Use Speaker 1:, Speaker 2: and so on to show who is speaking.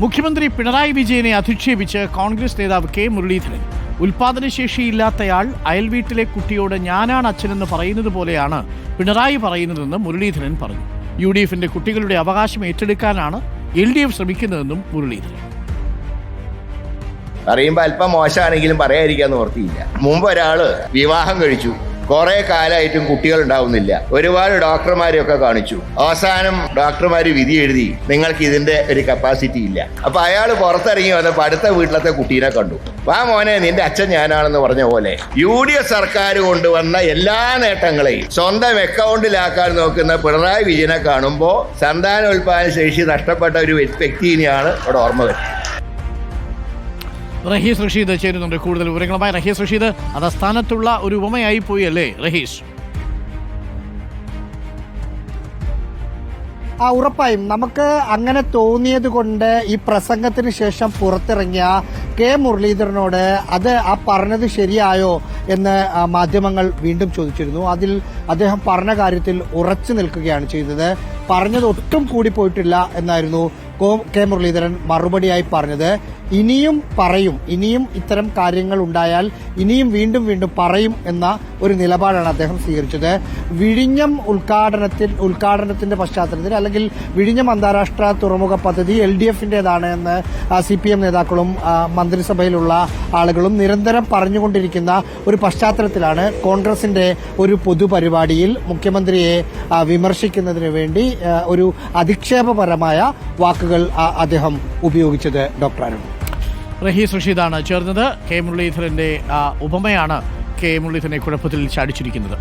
Speaker 1: മുഖ്യമന്ത്രി പിണറായി വിജയനെ അധിക്ഷേപിച്ച് കോൺഗ്രസ് നേതാവ് കെ മുരളീധരൻ. ഉൽപാദനശേഷിയില്ലാത്തയാൾ അയൽവീട്ടിലെ കുട്ടിയോട് ഞാനാണ് അച്ഛനെന്ന് പറയുന്നത് പോലെയാണ് പിണറായി പറയുന്നതെന്ന് മുരളീധരൻ പറഞ്ഞു. UDFന്റെ കുട്ടികളുടെ അവകാശം ഏറ്റെടുക്കാനാണ് LDF ശ്രമിക്കുന്നതെന്നും മുരളീധരൻ.
Speaker 2: പറയുമ്പോൾ അല്പം മോശമാണെങ്കിലും പറയാതിരിക്കാന്ന് ഓർത്തിയില്ല. മുമ്പ് ഒരാള് വിവാഹം കഴിച്ചു, കുറെ കാലമായിട്ടും കുട്ടികൾ ഉണ്ടാവുന്നില്ല. ഒരുപാട് ഡോക്ടർമാരെയൊക്കെ കാണിച്ചു. അവസാനം ഡോക്ടർമാര് വിധി എഴുതി നിങ്ങൾക്ക് ഇതിന്റെ ഒരു കപ്പാസിറ്റി ഇല്ല. അപ്പൊ അയാൾ പുറത്തിറങ്ങി വന്നപ്പോൾ അടുത്ത വീട്ടിലത്തെ കുട്ടീനെ കണ്ടു. വാ മോനെ, നിന്റെ അച്ഛൻ ഞാനാണെന്ന് പറഞ്ഞ പോലെ UDF സർക്കാർ കൊണ്ടുവന്ന എല്ലാ നേട്ടങ്ങളെയും സ്വന്തം അക്കൗണ്ടിലാക്കാൻ നോക്കുന്ന പിണറായി വിജയനെ കാണുമ്പോൾ സന്താനോൽപാദന ശേഷി നഷ്ടപ്പെട്ട ഒരു വ്യക്തിനെയാണ് ഇവിടെ ഓർമ്മ വരുന്നത്.
Speaker 1: റഹീസ് റഷീദ് ചേരുന്നുണ്ട് കൂടുതൽ വിവരങ്ങളുമായി. റഹീസ് റഷീദ്, അത് സ്ഥാനത്തുള്ള ഒരു ഉപമയായി പോയി അല്ലേ റഹീസ്?
Speaker 3: ഉറപ്പായും നമുക്ക് അങ്ങനെ തോന്നിയത് കൊണ്ട് ഈ പ്രസംഗത്തിന് ശേഷം പുറത്തിറങ്ങിയ കെ മുരളീധരനോട് അത് പറഞ്ഞത് ശരിയായോ എന്ന് മാധ്യമങ്ങൾ വീണ്ടും ചോദിച്ചിരുന്നു. അതിൽ അദ്ദേഹം പറഞ്ഞ കാര്യത്തിൽ ഉറച്ചു നിൽക്കുകയാണ് ചെയ്തത്. പറഞ്ഞത് ഒട്ടും കൂടി പോയിട്ടില്ല എന്നായിരുന്നു കെ മുരളീധരൻ മറുപടിയായി പറഞ്ഞത്. ഇനിയും പറയും, ഇനിയും ഇത്തരം കാര്യങ്ങൾ ഉണ്ടായാൽ ഇനിയും വീണ്ടും വീണ്ടും പറയും എന്ന ഒരു നിലപാടാണ് അദ്ദേഹം സ്വീകരിച്ചത്. വിഴിഞ്ഞം ഉദ്ഘാടനത്തിന്റെ പശ്ചാത്തലത്തിൽ അല്ലെങ്കിൽ വിഴിഞ്ഞം അന്താരാഷ്ട്ര തുറമുഖ പദ്ധതി LDFന്റേതാണ് എന്ന് CPM നേതാക്കളും മന്ത്രിസഭയിലുള്ള ആളുകളും നിരന്തരം പറഞ്ഞുകൊണ്ടിരിക്കുന്ന ഒരു പശ്ചാത്തലത്തിലാണ് കോൺഗ്രസിന്റെ ഒരു പൊതുപരിപാടിയിൽ മുഖ്യമന്ത്രിയെ വിമർശിക്കുന്നതിന് വേണ്ടി ഒരു അധിക്ഷേപപരമായ വാക്കുകൾ അദ്ദേഹം ഉപയോഗിച്ചത്. ഡോക്ടർ അരുൺ.
Speaker 1: റഹീസ് റഷീദാണ് ചേർന്നത്. കെ മുരളീധരന്റെ ഉപമയാണ് കെ മുരളീധരനെ കുഴപ്പത്തിൽ ചാടിച്ചിരിക്കുന്നത്.